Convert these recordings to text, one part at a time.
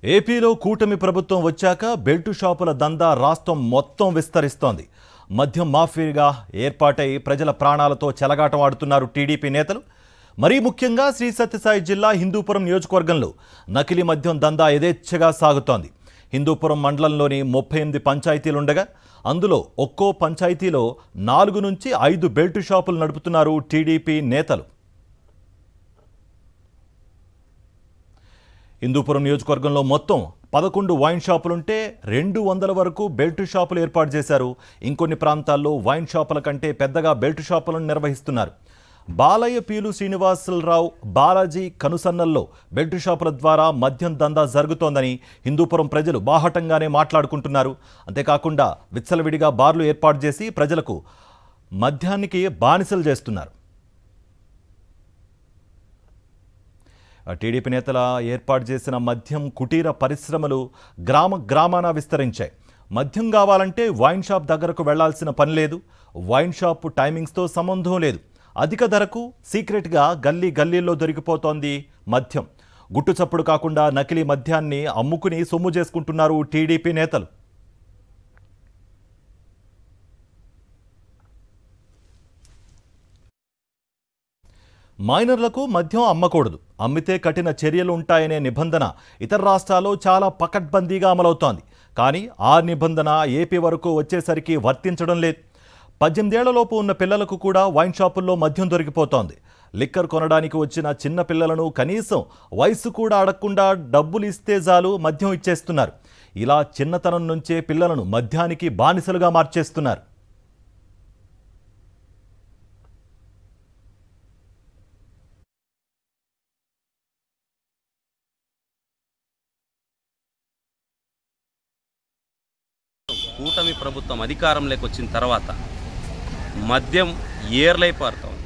ఏపీలో కూటమి ప్రభుత్వం వచ్చాక బెల్టు షాపుల దందా రాష్ట్రం మొత్తం విస్తరిస్తోంది. మద్యం మాఫియాగా ఏర్పాటై ప్రజల ప్రాణాలతో చెలగాటమాడుతున్నారు టీడీపీ నేతలు. మరీ ముఖ్యంగా శ్రీ సత్యసాయి జిల్లా హిందూపురం నియోజకవర్గంలో నకిలీ మద్యం దందా యథేచ్ఛగా సాగుతోంది. హిందూపురం మండలంలోని 38 పంచాయతీలుండగా అందులో ఒక్కో పంచాయతీలో 4 నుంచి 5 బెల్టు షాపులు నడుపుతున్నారు టీడీపీ నేతలు. హిందూపురం నియోజకవర్గంలో మొత్తం 11 వైన్ షాపులుంటే 200 వరకు బెల్టు షాపులు ఏర్పాటు చేశారు. ఇంకొన్ని ప్రాంతాల్లో వైన్ షాపుల కంటే పెద్దగా బెల్టు షాపులను నిర్వహిస్తున్నారు. బాలయ్య పీలు శ్రీనివాసరావు బాలాజీ కనుసన్నల్లో బెల్టు షాపుల ద్వారా మద్యం దందా జరుగుతోందని హిందూపురం ప్రజలు బాహటంగానే మాట్లాడుకుంటున్నారు. అంతేకాకుండా విచ్చలవిడిగా బార్లు ఏర్పాటు చేసి ప్రజలకు మద్యానికి బానిసలు చేస్తున్నారు. టీడీపీ నేతల ఏర్పాటు చేసిన మద్యం కుటీర పరిశ్రమలు గ్రామాన విస్తరించాయి. మద్యం కావాలంటే వైన్ షాప్ దగ్గరకు వెళ్లాల్సిన పని లేదు. వైన్ షాప్ టైమింగ్స్తో సంబంధం లేదు. అధిక ధరకు సీక్రెట్గా గల్లీల్లో దొరికిపోతోంది మద్యం. గుట్టు చప్పుడు కాకుండా నకిలీ మద్యాన్ని అమ్ముకుని సొమ్ము చేసుకుంటున్నారు టీడీపీ నేతలు. మైనర్లకు మద్యం అమ్మకూడదు, అమ్మితే కఠిన చర్యలు ఉంటాయనే నిబంధన ఇతర రాష్ట్రాల్లో చాలా పకడ్బందీగా అమలవుతోంది. కానీ ఆ నిబంధన ఏపీ వరకు వచ్చేసరికి వర్తించడం లేదు. 18 ఏళ్లలోపు ఉన్న పిల్లలకు కూడా వైన్ షాపుల్లో మద్యం దొరికిపోతోంది. లిక్కర్ కొనడానికి వచ్చిన చిన్న పిల్లలను కనీసం వయసు కూడా అడగకుండా డబ్బులు ఇస్తే చాలు మద్యం ఇచ్చేస్తున్నారు. ఇలా చిన్నతనం నుంచే పిల్లలను మద్యానికి బానిసలుగా మార్చేస్తున్నారు. కూటమి ప్రభుత్వం అధికారంలోకి వచ్చిన తర్వాత మద్యం ఏర్లై పారుతోంది.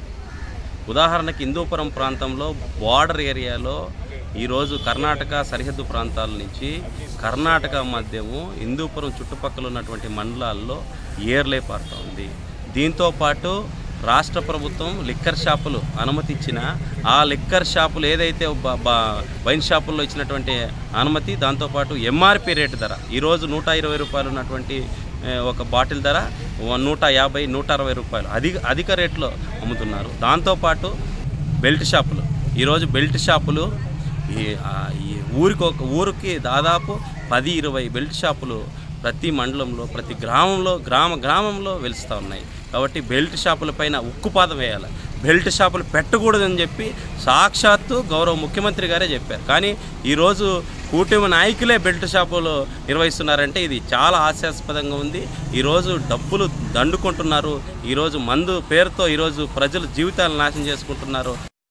ఉదాహరణకి హిందూపురం ప్రాంతంలో బార్డర్ ఏరియాలో ఈరోజు కర్ణాటక సరిహద్దు ప్రాంతాల నుంచి కర్ణాటక మద్యము హిందూపురం చుట్టుపక్కల ఉన్నటువంటి మండలాల్లో ఏర్లై పారుతోంది. దీంతోపాటు రాష్ట్ర ప్రభుత్వం లిక్కర్ షాపులు అనుమతి ఇచ్చిన ఆ లిక్కర్ షాపులు ఏదైతే వైన్ షాపుల్లో ఇచ్చినటువంటి అనుమతి, దాంతోపాటు ఎంఆర్పి రేటు ధర ఈరోజు 120 రూపాయలు ఉన్నటువంటి ఒక బాటిల్ ధర 150, 160 రూపాయలు అధిక రేట్లో అమ్ముతున్నారు. దాంతోపాటు బెల్ట్ షాపులు, ఈరోజు బెల్ట్ షాపులు ఈ ఊరికి దాదాపు 10-20 బెల్ట్ షాపులు ప్రతి మండలంలో ప్రతి గ్రామంలో వెలుస్తూ ఉన్నాయి. కాబట్టి బెల్ట్ షాపుల పైన ఉక్కుపాదం వేయాలి. బెల్ట్ షాపులు పెట్టకూడదని చెప్పి సాక్షాత్తు గౌరవ ముఖ్యమంత్రి గారే చెప్పారు. కానీ ఈరోజు కూటమి నాయకులే బెల్ట్ షాపులు నిర్వహిస్తున్నారంటే ఇది చాలా హాస్యాస్పదంగా ఉంది. ఈరోజు డబ్బులు దండుకుంటున్నారు. ఈరోజు మందు పేరుతో ఈరోజు ప్రజలు జీవితాలు నాశనం చేసుకుంటున్నారు.